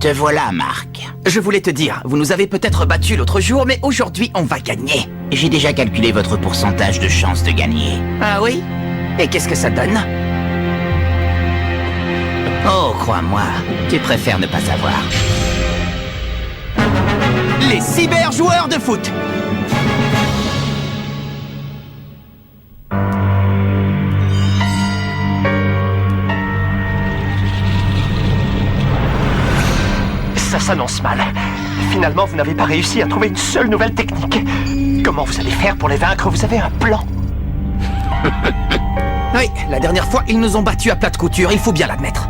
Te voilà, Marc. Je voulais te dire, vous nous avez peut-être battus l'autre jour, mais aujourd'hui, on va gagner. J'ai déjà calculé votre pourcentage de chance de gagner. Ah oui? Et qu'est-ce que ça donne? Oh, crois-moi, tu préfères ne pas savoir. Les cyber-joueurs de foot. Ça s'annonce mal. Finalement, vous n'avez pas réussi à trouver une seule nouvelle technique. Comment vous allez faire pour les vaincre? Vous avez un plan? Oui, la dernière fois, ils nous ont battus à plate couture, il faut bien l'admettre.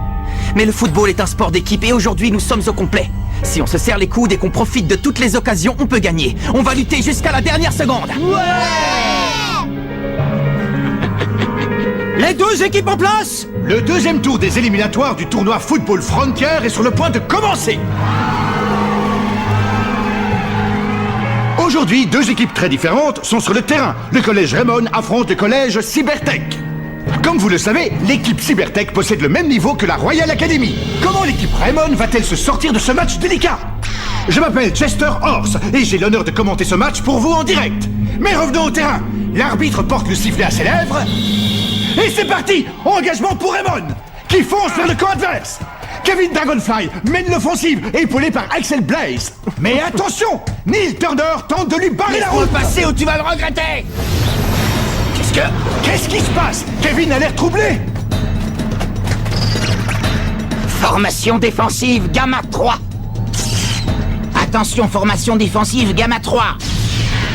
Mais le football est un sport d'équipe et aujourd'hui, nous sommes au complet. Si on se serre les coudes et qu'on profite de toutes les occasions, on peut gagner. On va lutter jusqu'à la dernière seconde. Ouais! Les deux équipes en place! Le deuxième tour des éliminatoires du tournoi Football Frontier est sur le point de commencer. Aujourd'hui, deux équipes très différentes sont sur le terrain. Le collège Raymond affronte le collège Cybertech. Comme vous le savez, l'équipe Cybertech possède le même niveau que la Royal Academy. Comment l'équipe Raymond va-t-elle se sortir de ce match délicat? Je m'appelle Chester Horse et j'ai l'honneur de commenter ce match pour vous en direct. Mais revenons au terrain. L'arbitre porte le sifflet à ses lèvres. Et c'est parti! Engagement pour Raymond, qui fonce vers le camp adverse. Kevin Dragonfly mène l'offensive, épaulé par Axel Blaze. Mais attention! Neil Turner tente de lui barrer la route. Passer ou tu vas le regretter! Qu'est-ce qui se passe? Kevin a l'air troublé. Formation défensive, Gamma 3. Attention, formation défensive, Gamma 3.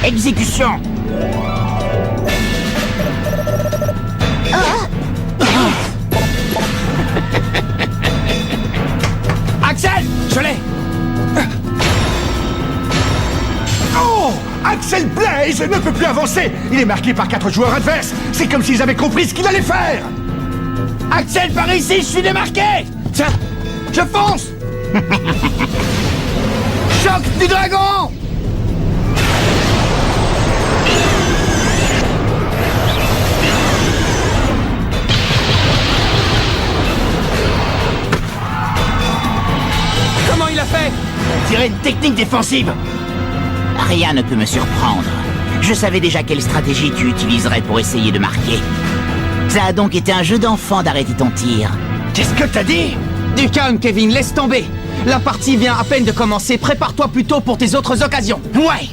Exécution. Axel! Je l'ai! Oh! Axel Blaze ne peut plus avancer. Il est marqué par 4 joueurs adverses. C'est comme s'ils avaient compris ce qu'il allait faire. Axel, par ici, je suis démarqué! Tiens, je fonce! Choc du dragon! Comment il a fait? On dirait une technique défensive. Rien ne peut me surprendre. Je savais déjà quelle stratégie tu utiliserais pour essayer de marquer. Ça a donc été un jeu d'enfant d'arrêter ton tir. Qu'est-ce que t'as dit? Du calme, Kevin, laisse tomber. La partie vient à peine de commencer. Prépare-toi plutôt pour tes autres occasions. Ouais!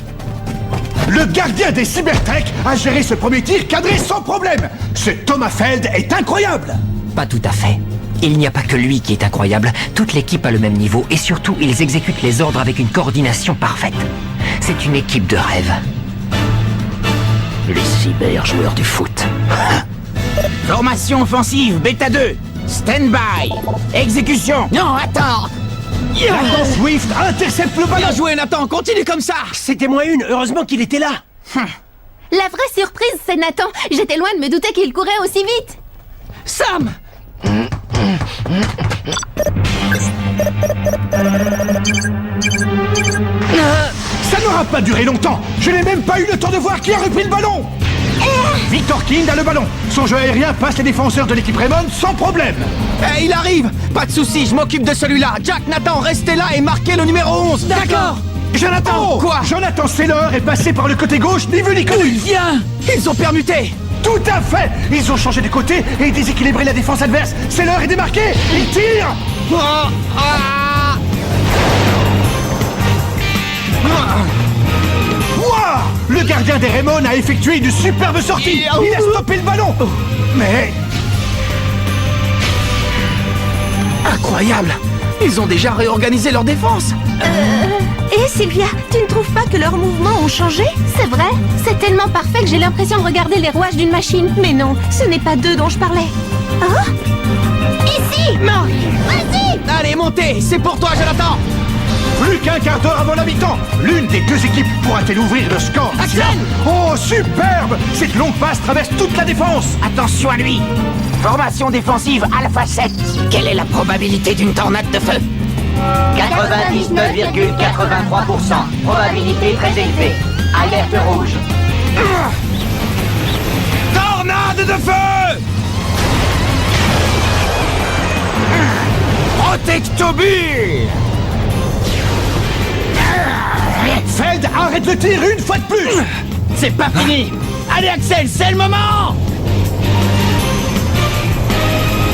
Le gardien des Cybertech a géré ce premier tir cadré sans problème. Ce Thomas Feld est incroyable. Pas tout à fait. Il n'y a pas que lui qui est incroyable. Toute l'équipe a le même niveau et surtout, ils exécutent les ordres avec une coordination parfaite. C'est une équipe de rêve. Les cyber-joueurs du foot. Formation offensive, Beta 2. Stand-by. Exécution. Non, attends! Nathan Swift intercepte le ballon. Bien joué, Nathan, continue comme ça! C'était moins une, heureusement qu'il était là. La vraie surprise, c'est Nathan. J'étais loin de me douter qu'il courait aussi vite. Sam! Ça n'aura pas duré longtemps. Je n'ai même pas eu le temps de voir qui a repris le ballon. Victor King a le ballon. Son jeu aérien passe les défenseurs de l'équipe Raymond sans problème. Il arrive! Pas de soucis, je m'occupe de celui-là. Jack, Nathan, restez là et marquez le numéro 11. D'accord! Jonathan! Quoi? Jonathan Saylor est passé par le côté gauche, ni vu ni connu. Viens! Ils ont permuté! Tout à fait. Ils ont changé de côté et déséquilibré la défense adverse. Saylor est démarqué. Il tire. Ouah! Le gardien des Raymond a effectué une superbe sortie. Il a stoppé le ballon. Mais... Incroyable! Ils ont déjà réorganisé leur défense! Et Sylvia, tu ne trouves pas que leurs mouvements ont changé? C'est vrai? C'est tellement parfait que j'ai l'impression de regarder les rouages d'une machine. Mais non, ce n'est pas d'eux dont je parlais. Hein? Ici! Marc! Vas-y! Allez, montez! C'est pour toi, Jonathan! Plus qu'un quart d'heure avant la mi-temps. L'une des deux équipes pourra-t-elle ouvrir le score? Axel! Oh, superbe! Cette longue passe traverse toute la défense. Attention à lui. Formation défensive Alpha 7. Quelle est la probabilité d'une tornade de feu? 99,83%. Probabilité très élevée. Alerte rouge. Tornade de feu! Protectobule! Feld, arrête le tir une fois de plus! C'est pas fini! Allez Axel, c'est le moment!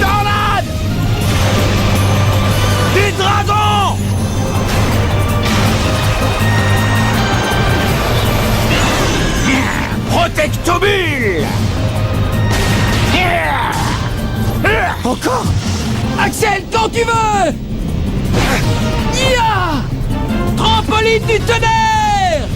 Tornade! Des dragons! Protectobule! Encore? Axel, quand tu veux! Ya! Trampoline du tonnerre!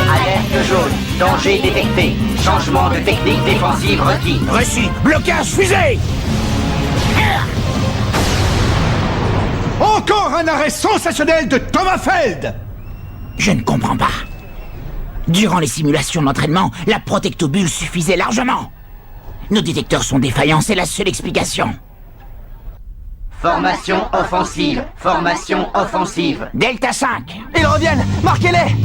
Alerte jaune. Danger détecté. Changement de technique défensive requis. Reçu! Blocage fusée! Encore un arrêt sensationnel de Thomas Feld! Je ne comprends pas. Durant les simulations d'entraînement, la protectobule suffisait largement. Nos détecteurs sont défaillants, c'est la seule explication. Formation offensive. Formation offensive. Delta 5. Ils reviennent! Marquez-les!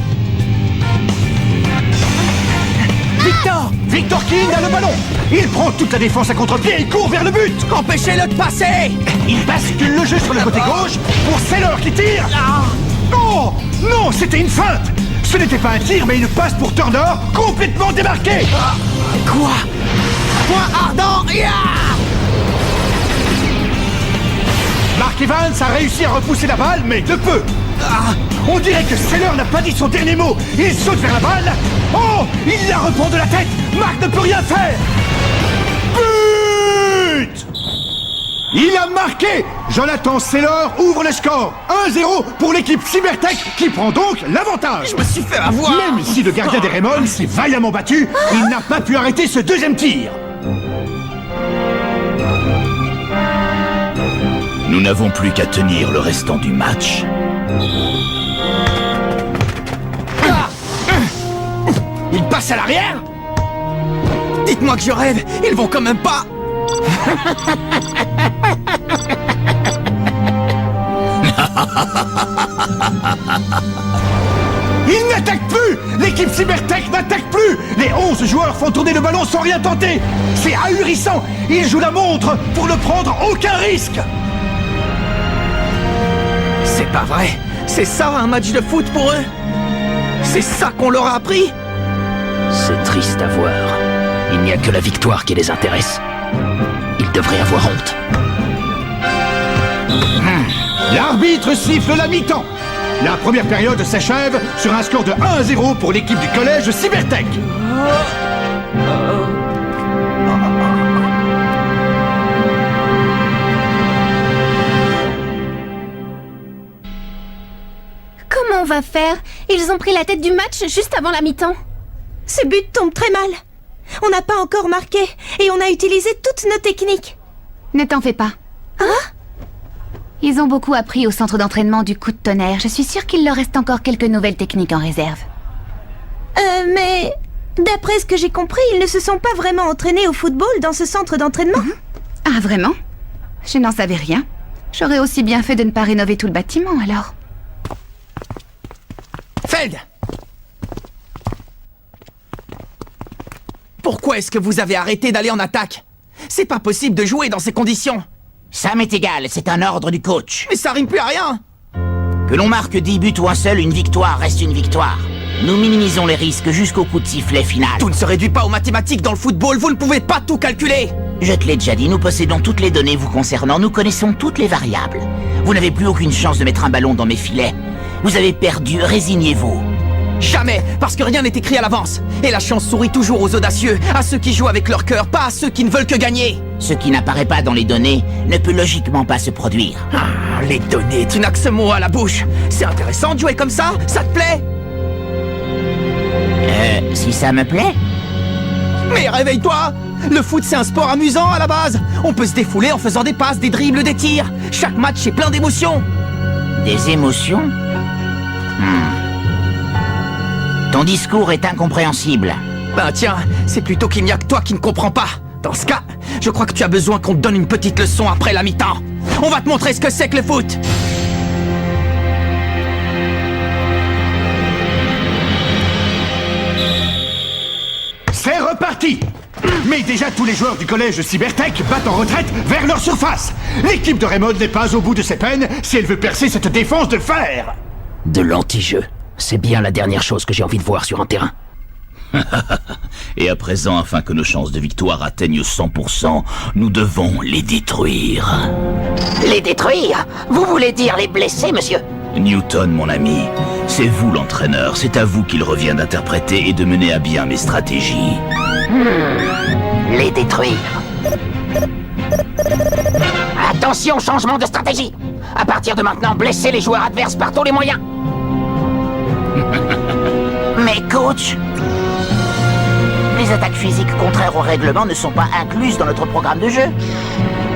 Victor! Victor King a le ballon! Il prend toute la défense à contre-pied et court vers le but! Empêchez-le de passer! Il bascule le jeu sur le côté gauche pour Sailor qui tire! Oh! Non, c'était une feinte! Ce n'était pas un tir, mais une passe pour Turner complètement démarquée! Quoi? Point ardent! Ya! Mark Evans a réussi à repousser la balle, mais de peu! On dirait que Sailor n'a pas dit son dernier mot! Il saute vers la balle! Oh! Il la reprend de la tête! Mark ne peut rien faire! But! Il a marqué! Jonathan Sailor ouvre le score! 1-0 pour l'équipe Cybertech qui prend donc l'avantage! Je me suis fait avoir! Même si le gardien des Raymond s'est vaillamment battu, il n'a pas pu arrêter ce deuxième tir! Nous n'avons plus qu'à tenir le restant du match. Il passe à l'arrière? Dites-moi que je rêve, ils vont quand même pas! Il n'attaque plus! L'équipe Cybertech n'attaque plus! Les 11 joueurs font tourner le ballon sans rien tenter! C'est ahurissant! Ils jouent la montre pour ne prendre aucun risque! C'est pas vrai! C'est ça un match de foot pour eux? C'est ça qu'on leur a appris? C'est triste à voir. Il n'y a que la victoire qui les intéresse. Ils devraient avoir honte. L'arbitre siffle la mi-temps. La première période s'achève sur un score de 1-0 pour l'équipe du collège Cybertech. Comment on va faire? Ils ont pris la tête du match juste avant la mi-temps. Ce but tombe très mal. On n'a pas encore marqué et on a utilisé toutes nos techniques. Ne t'en fais pas. Ils ont beaucoup appris au centre d'entraînement du coup de tonnerre. Je suis sûre qu'il leur reste encore quelques nouvelles techniques en réserve. Mais d'après ce que j'ai compris, ils ne se sont pas vraiment entraînés au football dans ce centre d'entraînement. Ah, vraiment? Je n'en savais rien. J'aurais aussi bien fait de ne pas rénover tout le bâtiment, alors. Feld! Pourquoi est-ce que vous avez arrêté d'aller en attaque? C'est pas possible de jouer dans ces conditions! Ça m'est égal, c'est un ordre du coach. Mais ça rime plus à rien! Que l'on marque 10 buts ou un seul, une victoire reste une victoire. Nous minimisons les risques jusqu'au coup de sifflet final. Tout ne se réduit pas aux mathématiques dans le football, vous ne pouvez pas tout calculer! Je te l'ai déjà dit, nous possédons toutes les données vous concernant, nous connaissons toutes les variables. Vous n'avez plus aucune chance de mettre un ballon dans mes filets. Vous avez perdu, résignez-vous. Jamais, parce que rien n'est écrit à l'avance. Et la chance sourit toujours aux audacieux, à ceux qui jouent avec leur cœur, pas à ceux qui ne veulent que gagner. Ce qui n'apparaît pas dans les données ne peut logiquement pas se produire. Ah, les données, tu n'as que ce mot à la bouche. C'est intéressant de jouer comme ça? Ça te plaît? Si ça me plaît? Mais réveille-toi! Le foot, c'est un sport amusant à la base. On peut se défouler en faisant des passes, des dribbles, des tirs. Chaque match est plein d'émotions. Des émotions? Ton discours est incompréhensible. Ben tiens, c'est plutôt qu'il n'y a que toi qui ne comprends pas. Dans ce cas, je crois que tu as besoin qu'on te donne une petite leçon après la mi-temps. On va te montrer ce que c'est que le foot. C'est reparti! Mais déjà tous les joueurs du collège Cybertech battent en retraite vers leur surface. L'équipe de Raymond n'est pas au bout de ses peines si elle veut percer cette défense de fer. De l'anti-jeu. C'est bien la dernière chose que j'ai envie de voir sur un terrain. Et à présent, afin que nos chances de victoire atteignent 100%, nous devons les détruire. Les détruire? Vous voulez dire les blesser, monsieur? Newton, mon ami, c'est vous l'entraîneur, c'est à vous qu'il revient d'interpréter et de mener à bien mes stratégies. Les détruire. Attention, changement de stratégie. À partir de maintenant, blessez les joueurs adverses par tous les moyens. Mais coach, les attaques physiques contraires au règlement ne sont pas incluses dans notre programme de jeu.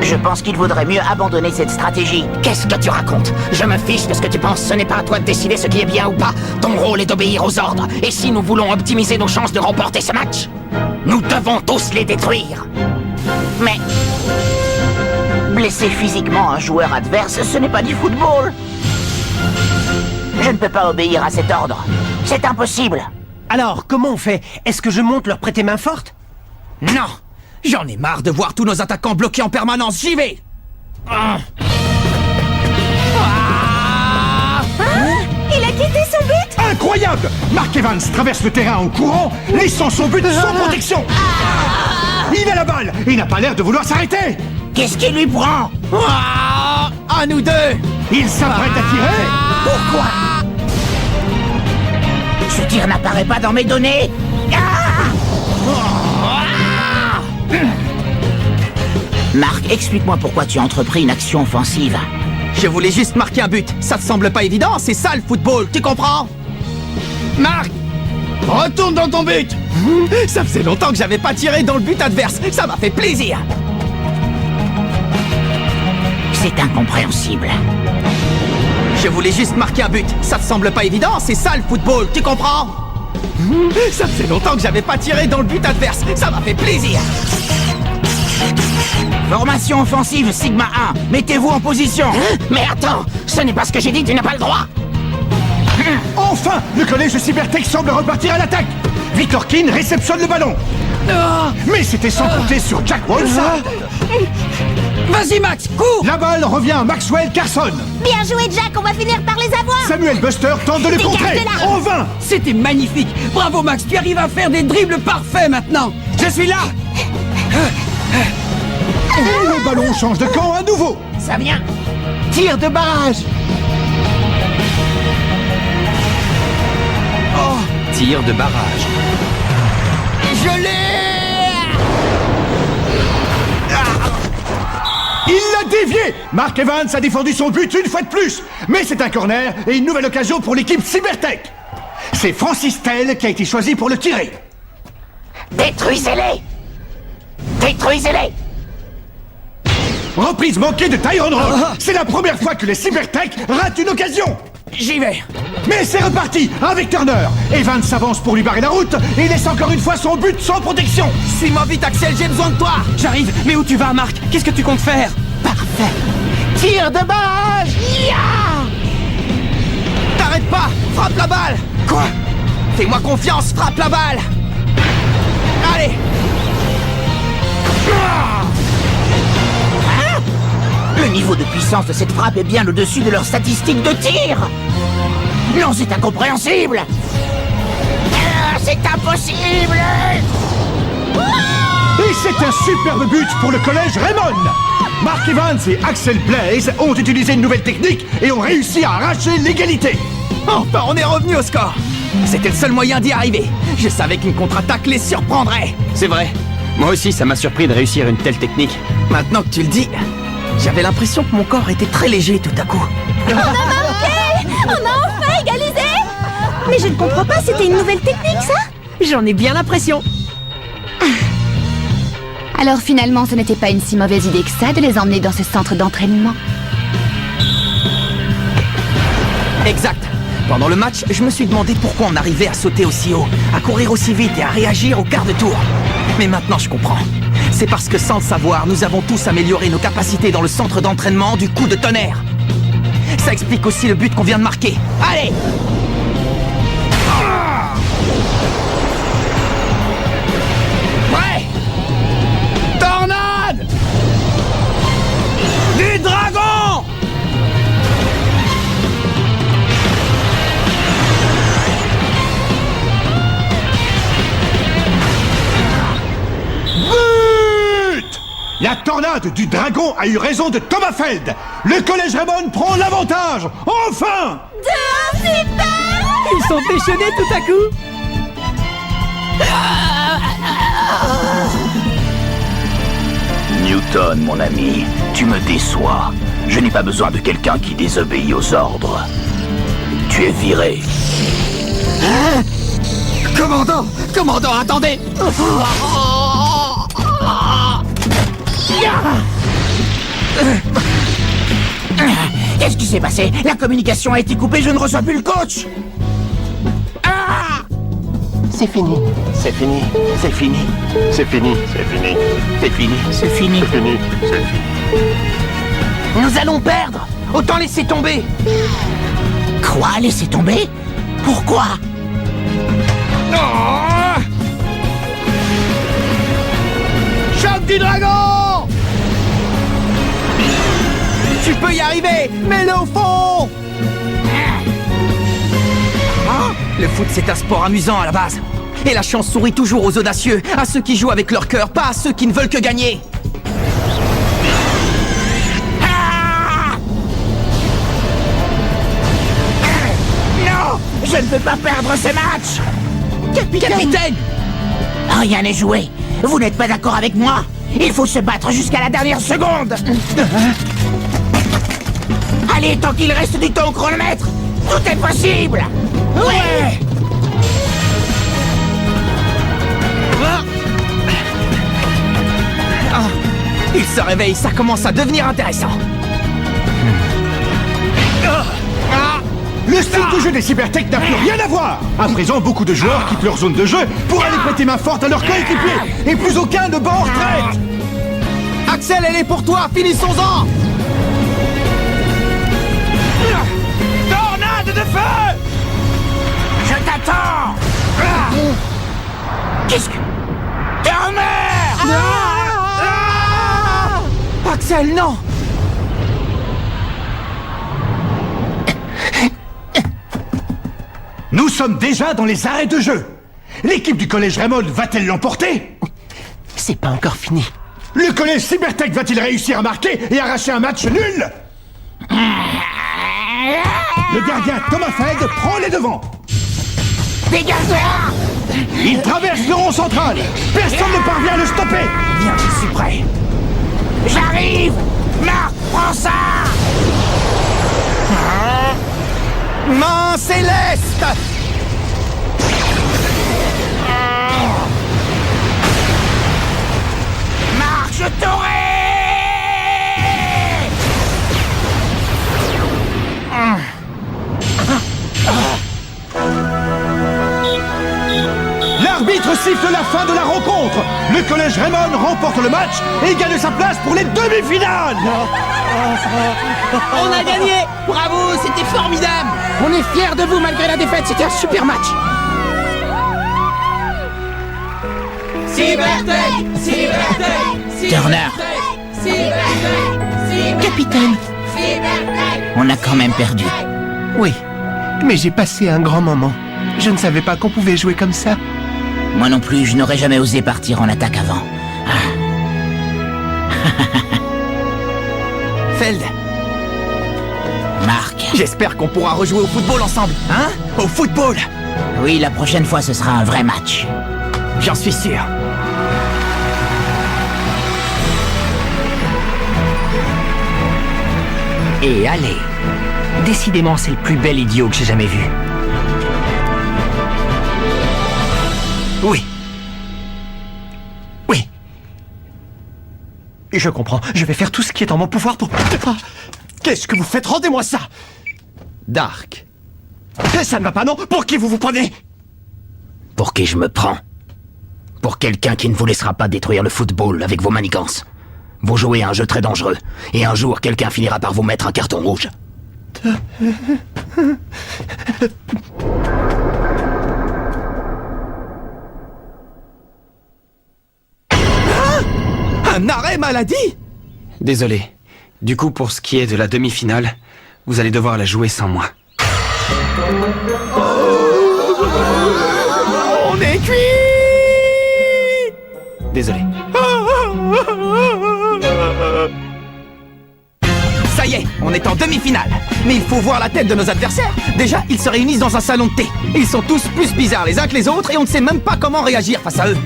Je pense qu'il vaudrait mieux abandonner cette stratégie. Qu'est-ce que tu racontes? Je me fiche de ce que tu penses, ce n'est pas à toi de décider ce qui est bien ou pas. Ton rôle est d'obéir aux ordres. Et si nous voulons optimiser nos chances de remporter ce match, nous devons tous les détruire. Mais blesser physiquement un joueur adverse, ce n'est pas du football. Je ne peux pas obéir à cet ordre. C'est impossible. Alors, comment on fait? Est-ce que je monte leur prêter main forte? Non! J'en ai marre de voir tous nos attaquants bloqués en permanence, j'y vais! Il a quitté son but. Incroyable! Mark Evans traverse le terrain en courant, laissant son but sans protection. Il a la balle et il n'a pas l'air de vouloir s'arrêter. Qu'est-ce qui lui prend? À nous deux! Il s'apprête à tirer. Pourquoi? Ce tir n'apparaît pas dans mes données. Marc, explique-moi pourquoi tu as entrepris une action offensive. Je voulais juste marquer un but. Ça te semble pas évident? C'est ça le football, tu comprends? Marc! Retourne dans ton but! Ça faisait longtemps que j'avais pas tiré dans le but adverse. Ça m'a fait plaisir! C'est incompréhensible. Je voulais juste marquer un but. Ça te semble pas évident? C'est ça le football, tu comprends? Ça faisait longtemps que j'avais pas tiré dans le but adverse. Ça m'a fait plaisir! Formation offensive Sigma 1. Mettez-vous en position. Mais attends, ce n'est pas ce que j'ai dit, tu n'as pas le droit. Enfin, le collège Cybertech semble repartir à l'attaque. Victor Keane réceptionne le ballon. Mais c'était sans compter sur Jack Wolfson. Vas-y Max, cours! La balle revient à Maxwell Carson. Bien joué, Jack, on va finir par les avoir. Samuel Buster tente de le Dégage contrer. de là. En vain. C'était magnifique! Bravo Max, tu arrives à faire des dribbles parfaits maintenant! Je suis là! Le ballon change de camp à nouveau. Ça vient. Tir de barrage. Tir de barrage. Je l'ai! Il l'a dévié. Mark Evans a défendu son but une fois de plus. Mais c'est un corner et une nouvelle occasion pour l'équipe Cybertech. C'est Francis Tell qui a été choisi pour le tirer. Détruisez-les. Détruisez-les. Reprise manquée de Tyron Rock. C'est la première fois que les Cybertech ratent une occasion. J'y vais! Mais c'est reparti avec Turner. Evans s'avance pour lui barrer la route et laisse encore une fois son but sans protection. Suis-moi vite Axel, j'ai besoin de toi! J'arrive, mais où tu vas Marc? Qu'est-ce que tu comptes faire? Parfait. Tir de barrage. T'arrêtes pas! Frappe la balle! Quoi? Fais-moi confiance, frappe la balle! Allez! Le niveau de puissance de cette frappe est bien au-dessus de leurs statistiques de tir. Non, c'est incompréhensible. C'est impossible. Et c'est un superbe but pour le collège Raymond. Mark Evans et Axel Blaze ont utilisé une nouvelle technique et ont réussi à arracher l'égalité. Enfin, on est revenu au score! C'était le seul moyen d'y arriver. Je savais qu'une contre-attaque les surprendrait. C'est vrai. Moi aussi, ça m'a surpris de réussir une telle technique. Maintenant que tu le dis, j'avais l'impression que mon corps était très léger tout à coup. On a enfin égalisé. Mais je ne comprends pas, c'était une nouvelle technique, ça? J'en ai bien l'impression. Alors finalement, ce n'était pas une si mauvaise idée que ça de les emmener dans ce centre d'entraînement. Exact. Pendant le match, je me suis demandé pourquoi on arrivait à sauter aussi haut, à courir aussi vite et à réagir au quart de tour. Mais maintenant, je comprends. C'est parce que sans le savoir, nous avons tous amélioré nos capacités dans le centre d'entraînement du coup de tonnerre. Ça explique aussi le but qu'on vient de marquer. Allez! Ouais! La tornade du dragon a eu raison de Thomas Feld. Le collège Raymond prend l'avantage. Enfin! Ils sont déchaînés tout à coup. Newton, mon ami, tu me déçois. Je n'ai pas besoin de quelqu'un qui désobéit aux ordres. Tu es viré. Commandant, attendez! Qu'est-ce qui s'est passé? La communication a été coupée, je ne reçois plus le coach. C'est fini. C'est fini. C'est fini. C'est fini. C'est fini. C'est fini. C'est fini. C'est fini. C'est fini. Nous allons perdre. Autant laisser tomber. Quoi? Laisser tomber? Pourquoi? Choc du dragon! Tu peux y arriver. Mets-le au fond. Le foot, c'est un sport amusant à la base. Et la chance sourit toujours aux audacieux, à ceux qui jouent avec leur cœur, pas à ceux qui ne veulent que gagner. Non! Je ne veux pas perdre ce match! Capitaine! Rien n'est joué. Vous n'êtes pas d'accord avec moi? Il faut se battre jusqu'à la dernière seconde. Allez, tant qu'il reste du temps au chronomètre, tout est possible. Ouais! Il se réveille, ça commence à devenir intéressant. Le style de jeu des Cybertech n'a plus rien à voir. À présent, beaucoup de joueurs quittent leur zone de jeu pour aller prêter main forte à leurs coéquipiers. Et plus aucun ne bat en retraite. Axel, elle est pour toi, finissons-en. Tornade de feu! Je t'attends. Qu'est-ce que... Turner! Axel, non! Nous sommes déjà dans les arrêts de jeu. L'équipe du collège Raymond va-t-elle l'emporter? C'est pas encore fini. Le collège Cybertech va-t-il réussir à marquer et arracher un match nul? Le gardien Thomas Feld prend les devants. Dégage-toi! Il traverse le rond central. Personne ne parvient à le stopper. Bien, je suis prêt. J'arrive! Marc, prends ça! Main céleste! Marc, je t'aurai! L'arbitre siffle la fin de la rencontre. Le collège Raymond remporte le match et gagne sa place pour les demi-finales. On a gagné! Bravo, c'était formidable! On est fiers de vous malgré la défaite, c'était un super match. Turner, Capitaine. on a quand même perdu. Oui, mais j'ai passé un grand moment. Je ne savais pas qu'on pouvait jouer comme ça. Moi non plus, je n'aurais jamais osé partir en attaque avant. Feld, Marc, j'espère qu'on pourra rejouer au football ensemble, hein? Au football! oui, la prochaine fois, ce sera un vrai match. J'en suis sûr. Et allez! Décidément, c'est le plus bel idiot que j'ai jamais vu. Oui. Oui. Je comprends. Je vais faire tout ce qui est en mon pouvoir pour... Ah, qu'est-ce que vous faites? Rendez-moi ça! Dark. Ça ne va pas, non? Pour qui vous vous prenez? Pour qui je me prends? Pour quelqu'un qui ne vous laissera pas détruire le football avec vos manigances. Vous jouez à un jeu très dangereux, et un jour quelqu'un finira par vous mettre un carton rouge. Un arrêt maladie? Désolé. Du coup, pour ce qui est de la demi-finale, vous allez devoir la jouer sans moi. On est cuit! Désolé. y est, on est en demi-finale. Mais il faut voir la tête de nos adversaires. Déjà, ils se réunissent dans un salon de thé. Ils sont tous plus bizarres les uns que les autres et on ne sait même pas comment réagir face à eux.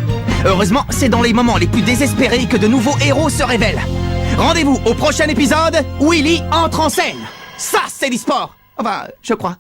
Heureusement, c'est dans les moments les plus désespérés que de nouveaux héros se révèlent. Rendez-vous au prochain épisode, Willy entre en scène. Ça, c'est l'e-sport. Enfin, je crois.